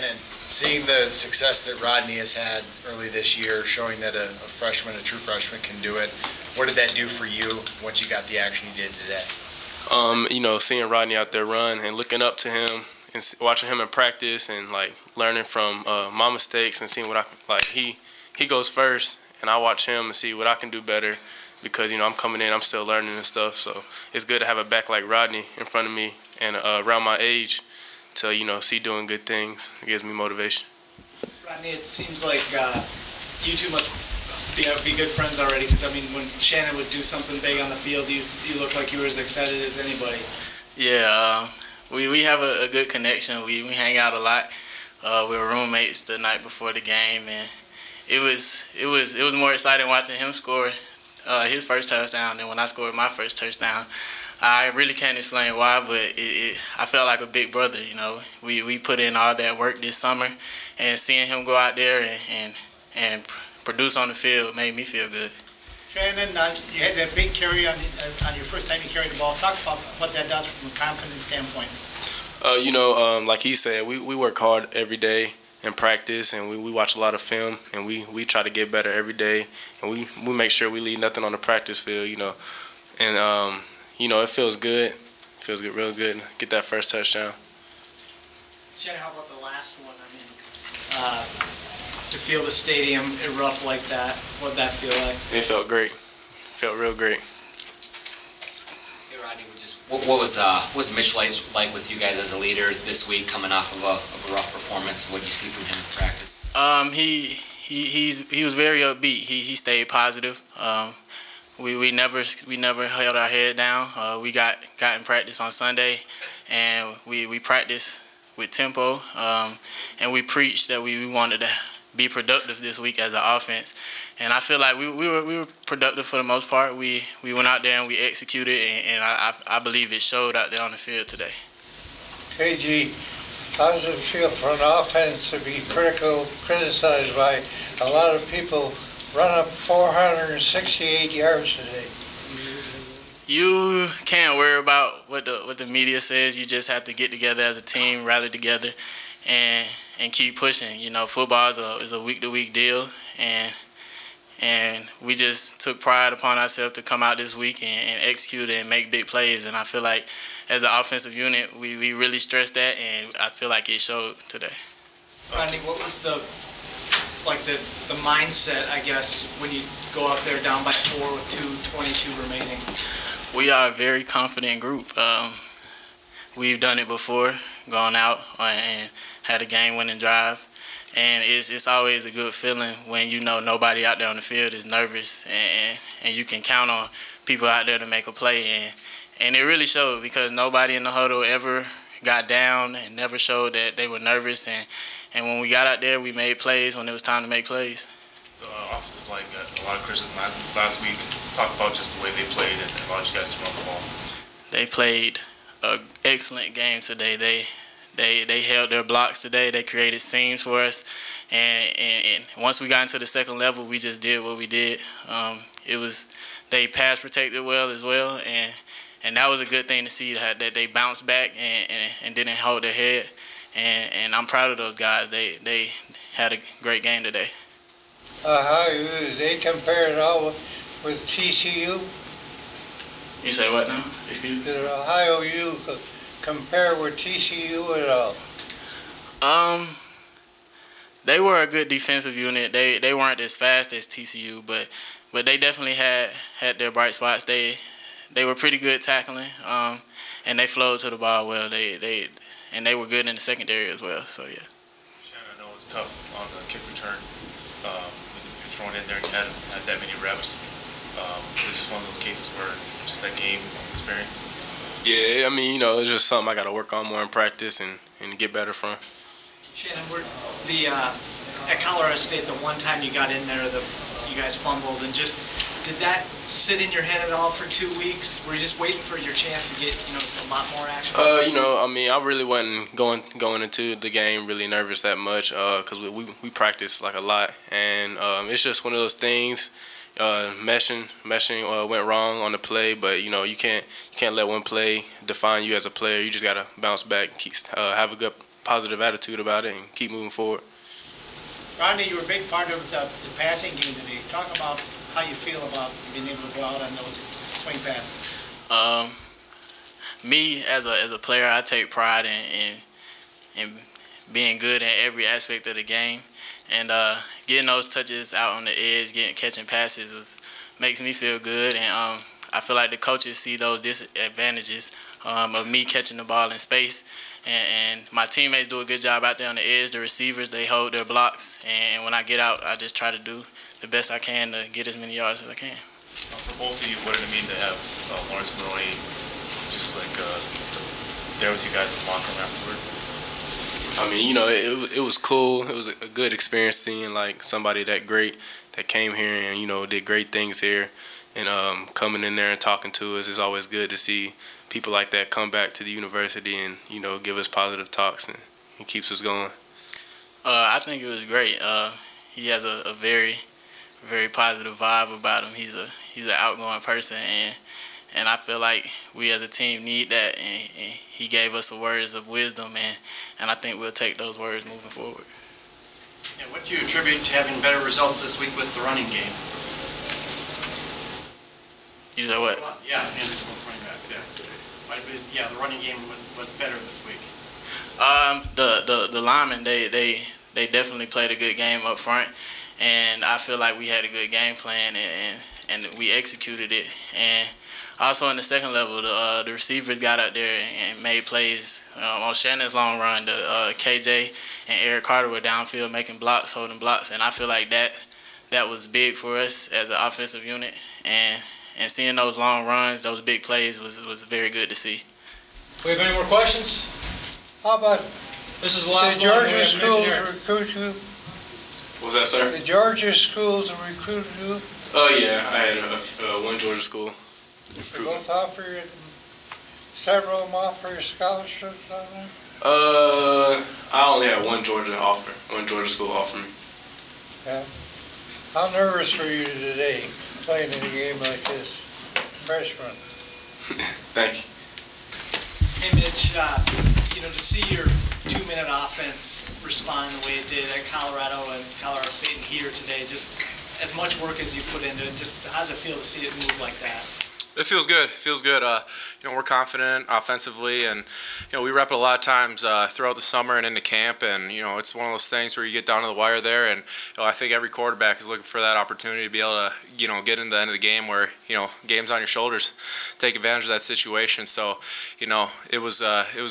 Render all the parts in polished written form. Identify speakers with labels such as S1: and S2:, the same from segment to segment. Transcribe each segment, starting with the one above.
S1: Shannon, seeing the success that Rodney has had early this year, showing that a freshman, a true freshman, can do it, what did that do for you once you got the action you did today?
S2: Seeing Rodney out there run and looking up to him and watching him in practice and like learning from my mistakes and seeing what I can, like he goes first and I watch him and see what I can do better because I'm coming in, I'm still learning and stuff. So it's good to have a back like Rodney in front of me and around my age to see doing good things. It gives me motivation.
S3: Rodney, it seems like you two must be good friends already, because I mean, when Shannon would do something big on the field, you look like you were as excited as anybody.
S4: Yeah, we have a good connection. We hang out a lot. We were roommates the night before the game, and it was more exciting watching him score his first touchdown than when I scored my first touchdown. I really can't explain why, but I felt like a big brother. We put in all that work this summer, and seeing him go out there and produce on the field made me feel good.
S5: Shannon, you had that big carry on your first time you carried the ball. Talk about what that does from a confidence standpoint.
S2: Like he said, we work hard every day in practice, and we watch a lot of film, and we try to get better every day, and we make sure we leave nothing on the practice field, and it feels good. It feels good, real good. Get that first touchdown.
S3: Shannon, how about the last one? I mean, to feel the stadium erupt like that, what'd that feel like? It
S2: felt great. Felt real great.
S6: Hey Rodney, what was Mitch like with you guys as a leader this week, coming off of a rough performance? What did you see from him in practice?
S4: He was very upbeat. He stayed positive. We never held our head down. We got in practice on Sunday, and we practiced with tempo, and we preached that we wanted to be productive this week as an offense. And I feel like we were productive for the most part. We went out there and we executed, and I believe it showed out there on the field today.
S7: Hey, G, how does it feel for an offense to be criticized by a lot of people, run up 468 yards today?
S4: You can't worry about what the media says. You just have to get together as a team, rally together, and keep pushing. Football is a week-to-week deal, and we just took pride upon ourselves to come out this week and execute and make big plays. And I feel like as an offensive unit, we really stressed that, and I feel like it showed today.
S3: Rodney, what was the mindset, I guess, when you go out there down by 4 with 2:22 remaining?
S4: We are a very confident group. We've done it before, gone out and had a game-winning drive, and it's always a good feeling when nobody out there on the field is nervous, and you can count on people out there to make a play, and it really showed, because nobody in the huddle ever got down and never showed that they were nervous, and when we got out there, we made plays when it was time to make plays.
S8: The offensive line got a lot of criticism last week. Talk about just the way they played and allowed you guys to run the ball.
S4: They played an excellent game today. They held their blocks today. They created seams for us, and once we got into the second level, we just did what we did. They pass protected well as well, and that was a good thing to see, that they bounced back and didn't hold their head. And I'm proud of those guys. They had a great game today.
S7: How they compare it all with TCU?
S4: You say what now? Excuse me?
S7: Did Ohio U compare with TCU at all?
S4: They were a good defensive unit. They weren't as fast as TCU, but they definitely had their bright spots. They were pretty good tackling, and they flowed to the ball well. And they were good in the secondary as well. So yeah.
S8: Shannon, I know it's tough on the kick return. You're thrown in there and you had that many reps. It's just one of those cases where it's just that game experience.
S2: Yeah, I mean, it's just something I got to work on more in practice and get better from.
S3: Shannon, at Colorado State, the one time you got in there, you guys fumbled, and just did that sit in your head at all for 2 weeks? Were you just waiting for your chance to get a lot more action?
S2: I mean, I really wasn't going into the game really nervous that much, because we practiced like a lot, and it's just one of those things. Meshing went wrong on the play, but you can't let one play define you as a player. You just gotta bounce back, have a positive attitude about it and keep moving forward.
S5: Rodney, you were a big part of the passing game today. Talk about how you feel about being able to go out on those swing passes.
S4: Me as a player, I take pride in being good in every aspect of the game, and getting those touches out on the edge, catching passes makes me feel good, and I feel like the coaches see those disadvantages of me catching the ball in space, and my teammates do a good job out there on the edge. The receivers, they hold their blocks, and when I get out, I just try to do the best I can to get as many yards as I can.
S8: For both of you, what did it mean to have Lawrence Maloney just like there with you guys in the locker room afterward?
S2: I mean, you know, it was cool. It was a good experience seeing like somebody that great that came here and, you know, did great things here. And coming in there and talking to us, it's always good to see people like that come back to the university and, you know, give us positive talks and keeps us going.
S4: I think it was great. He has a very, very positive vibe about him. He's an outgoing person, and I feel like we as a team need that. And he gave us words of wisdom, and I think we'll take those words moving forward.
S9: And what do you attribute to having better results this week with the running game?
S4: You said what?
S9: Yeah, running backs, yeah. The running game was better this week.
S4: The linemen, they definitely played a good game up front, and I feel like we had a good game plan and we executed it. And also in the second level, the receivers got out there and made plays. On Shannon's long run, KJ and Eric Carter were downfield making blocks, holding blocks, and I feel like that was big for us as an offensive unit. And seeing those long runs, those big plays was very good to see.
S10: We have any more questions?
S7: How about
S10: This is the last
S7: the
S10: one.
S7: Georgia schools recruit you?
S2: What was that, sir?
S7: The Georgia schools recruit you?
S2: Oh, yeah. I had one Georgia school.
S7: They both offer you, several of them offer you scholarships on there?
S2: I only had one Georgia school offer me.
S7: Yeah. How nervous were you today playing in a game like this, freshman?
S2: Thank you.
S3: Hey, Mitch, you know, to see your 2-minute offense respond the way it did at Colorado and Colorado State and here today, just as much work as you put into it, just how does it feel to see it move like that?
S11: It feels good. It feels good. You know, we're confident offensively, and you know, we rep it a lot of times throughout the summer and into camp. And you know, it's one of those things where you get down to the wire there, and you know, I think every quarterback is looking for that opportunity to be able to, you know, get into the end of the game where, you know, game's on your shoulders, take advantage of that situation. So, you know, it was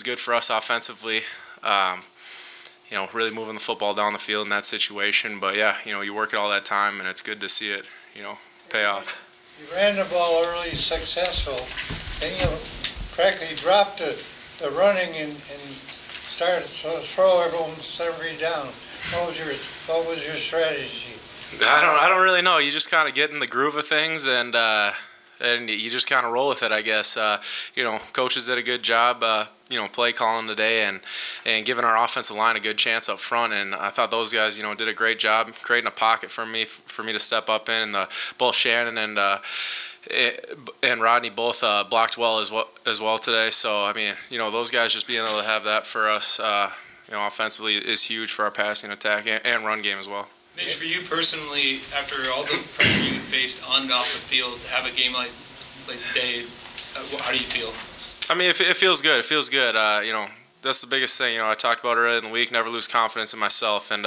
S11: good for us offensively. You know, really moving the football down the field in that situation. But yeah, you know, you work it all that time, and it's good to see it, you know, pay off.
S7: You ran the ball early, successful, and you practically dropped the running and started to throw every down. What was your strategy?
S11: I don't really know. You just kind of get in the groove of things, and you just kind of roll with it, I guess. You know, coaches did a good job, you know, play calling today and giving our offensive line a good chance up front. And I thought those guys, you know, did a great job creating a pocket for me to step up in. And both Shannon and Rodney both blocked well as well today. So I mean, you know, those guys just being able to have that for us, you know, offensively is huge for our passing attack and run game as well.
S12: Mitch, for you personally, after all the pressure you faced on and off the field, to have a game like today, how do you feel?
S11: I mean, it feels good. It feels good. You know, that's the biggest thing. You know, I talked about earlier in the week. Never lose confidence in myself. And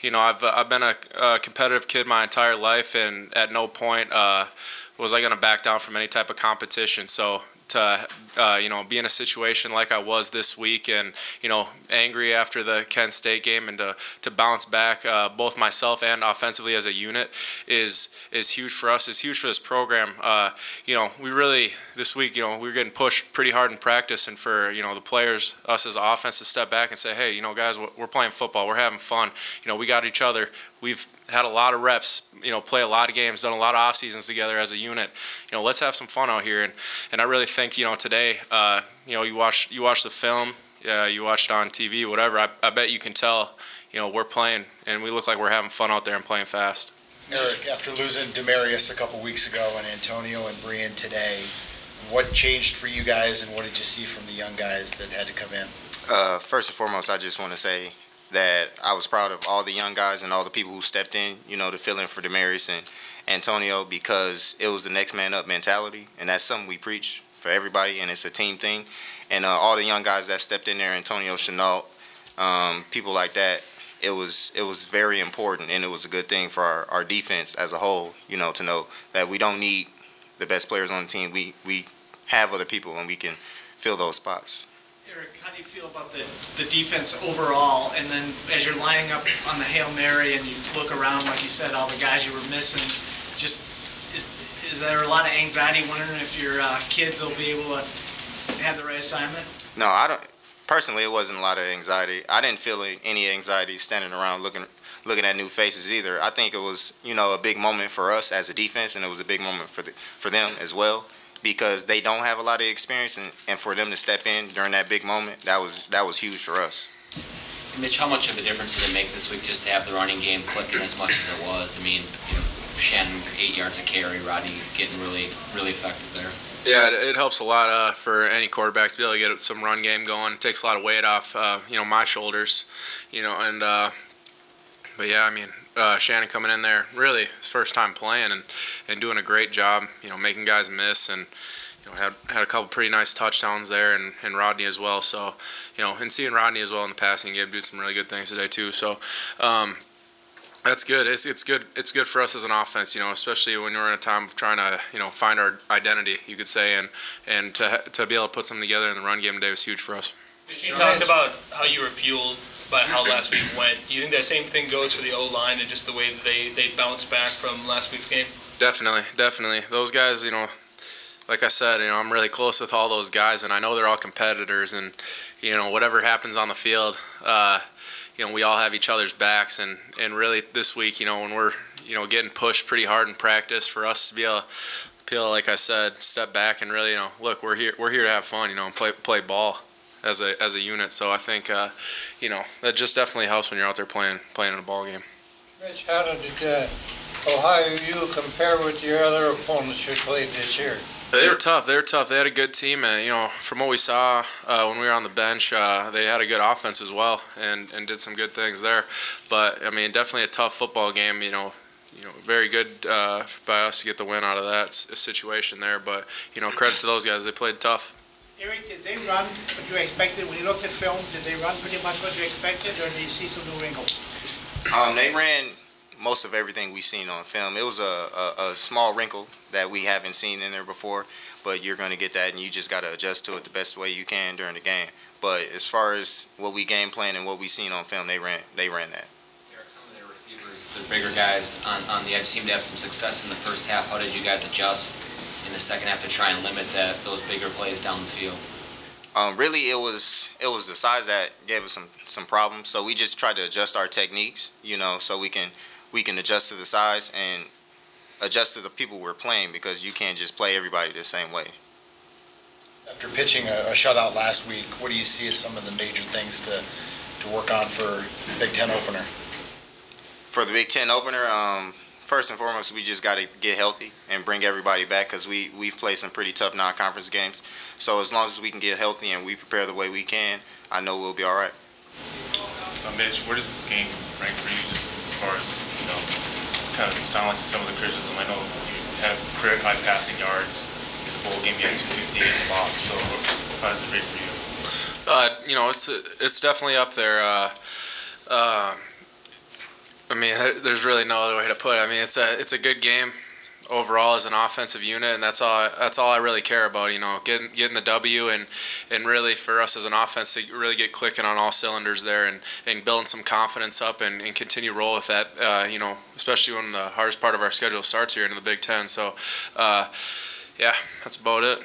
S11: you know, I've been a competitive kid my entire life, and at no point was I going to back down from any type of competition. So to you know, be in a situation like I was this week, and you know, angry after the Kent State game, and to bounce back both myself and offensively as a unit is huge for us. It's huge for this program. You know, we really this week, you know, we were getting pushed pretty hard in practice, and for, you know, the players, us as an offense, to step back and say, hey, you know, guys, we're playing football, we're having fun. You know, we got each other. We've had a lot of reps, you know, play a lot of games, done a lot of off seasons together as a unit. You know, let's have some fun out here. And I really think, you know, today, you know, you watch the film, you watch it on TV, whatever. I bet you can tell, you know, we're playing and we look like we're having fun out there and playing fast.
S1: Eric, after losing Demarius a couple weeks ago and Antonio and Brian today, what changed for you guys, and what did you see from the young guys that had to come in?
S13: First and foremost, I just want to say that I was proud of all the young guys and all the people who stepped in, to fill in for Demarius and Antonio, because it was the next man up mentality, and that's something we preach for everybody, and it's a team thing. And all the young guys that stepped in there, Antonio, Chenault, people like that, it was very important, and it was a good thing for our defense as a whole, to know that we don't need the best players on the team. We have other people, and we can fill those spots.
S3: Eric, how do you feel about the defense overall? And then as you're lining up on the Hail Mary and you look around, like you said, all the guys you were missing, just is there a lot of anxiety wondering if your kids will be able to have the right assignment?
S13: No, I don't. Personally, it wasn't a lot of anxiety. I didn't feel any anxiety standing around looking at new faces either. I think it was, a big moment for us as a defense, and it was a big moment for them as well, because they don't have a lot of experience, and for them to step in during that big moment, that was huge for us.
S6: Mitch, how much of a difference did it make this week just to have the running game clicking as much as it was? I mean, Shannon 8 yards a carry, Rodney getting really, really effective there.
S11: Yeah, it helps a lot for any quarterback to be able to get some run game going. It takes a lot of weight off, my shoulders, and but yeah, I mean, Shannon coming in there, really his first time playing and doing a great job, making guys miss, and had a couple pretty nice touchdowns there, and Rodney as well. So, and seeing Rodney as well in the passing game do some really good things today too. So, that's good. It's good. It's good for us as an offense, especially when we're in a time of trying to, find our identity, you could say, and to be able to put something together in the run game today was huge for us.
S12: You talked about how you were fueled by how last week went. You think that same thing goes for the O-line and just the way that they bounced back from last week's game?
S11: Definitely. Those guys, like I said, I'm really close with all those guys, and I know they're all competitors, and whatever happens on the field, we all have each other's backs, and really this week, when we're getting pushed pretty hard in practice, for us to be able to, like I said, step back and really, look, we're here to have fun, and play ball as a unit. So I think that just definitely helps when you're out there playing in a ball game.
S7: Mitch, how did Ohio U compare with your other opponents you played this year?
S11: They were tough. They had a good team, and from what we saw when we were on the bench, they had a good offense as well, and did some good things there. But I mean, definitely a tough football game. Very good by us to get the win out of that situation there. But credit to those guys; they played tough.
S5: Eric, did they run what you expected when you looked at film? Did they run pretty much what you expected, or did you see some new wrinkles?
S13: They ran most of everything we've seen on film. It was a small wrinkle that we haven't seen in there before, but you're going to get that, and you just got to adjust to it the best way you can during the game. But as far as what we game plan and what we seen on film, they ran that.
S6: Eric, some of their receivers, their bigger guys on the edge, seem to have some success in the first half. How did you guys adjust in the second half to try and limit those bigger plays down the field?
S13: Really, it was the size that gave us some problems. So we just tried to adjust our techniques, so we can adjust to the size and adjust to the people we're playing, because you can't just play everybody the same way.
S1: After pitching a shutout last week, what do you see as some of the major things to work on for Big Ten opener?
S13: For the Big Ten opener, first and foremost, we just got to get healthy and bring everybody back, because we've played some pretty tough non-conference games. So as long as we can get healthy and we prepare the way we can, I know we'll be all right.
S8: Mitch, where does this game rank for you, just as far as, kind of silencing some of the criticism? I know you have career high passing yards. In the bowl game, you had 250 in the loss. So how does it rate for you?
S11: It's definitely up there. I mean, there's really no other way to put it. I mean, it's a good game overall as an offensive unit, and that's all I really care about. Getting the W, and really for us as an offense to really get clicking on all cylinders there, and building some confidence up, and continue roll with that. Especially when the hardest part of our schedule starts here into the Big Ten. So, yeah, that's about it.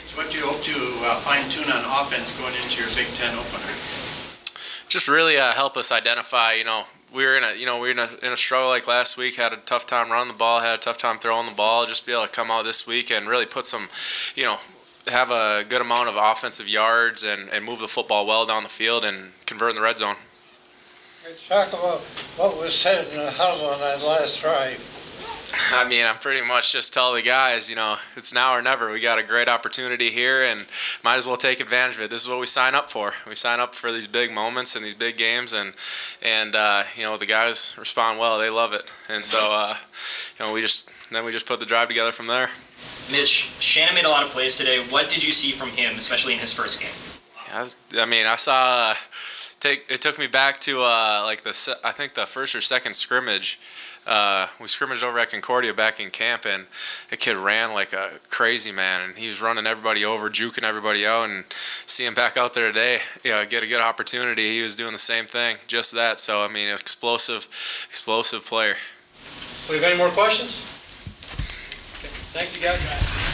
S9: So what do you hope to fine-tune on offense going into your Big Ten opener?
S11: Just really help us identify. We were in a struggle like last week. Had a tough time running the ball. Had a tough time throwing the ball. Just be able to come out this week and really put some, have a good amount of offensive yards and move the football well down the field and convert in the red zone.
S7: Let's talk about what was said in the huddle on that last drive.
S11: I mean, I'm pretty much just tell the guys, you know, it's now or never. We got a great opportunity here, and might as well take advantage of it. This is what we sign up for. We sign up for these big moments and these big games, and you know, the guys respond well. They love it, and so you know, we just put the drive together from there.
S14: Mitch, Shannon made a lot of plays today. What did you see from him, especially in his first game?
S11: I mean, I saw. It took me back to like I think the first or second scrimmage. We scrimmaged over at Concordia back in camp, and the kid ran like a crazy man, and he was running everybody over, juking everybody out, and see him back out there today, you know, get a good opportunity. He was doing the same thing, just that. So I mean, explosive player.
S10: Do we have any more questions? Okay. Thank you, guys.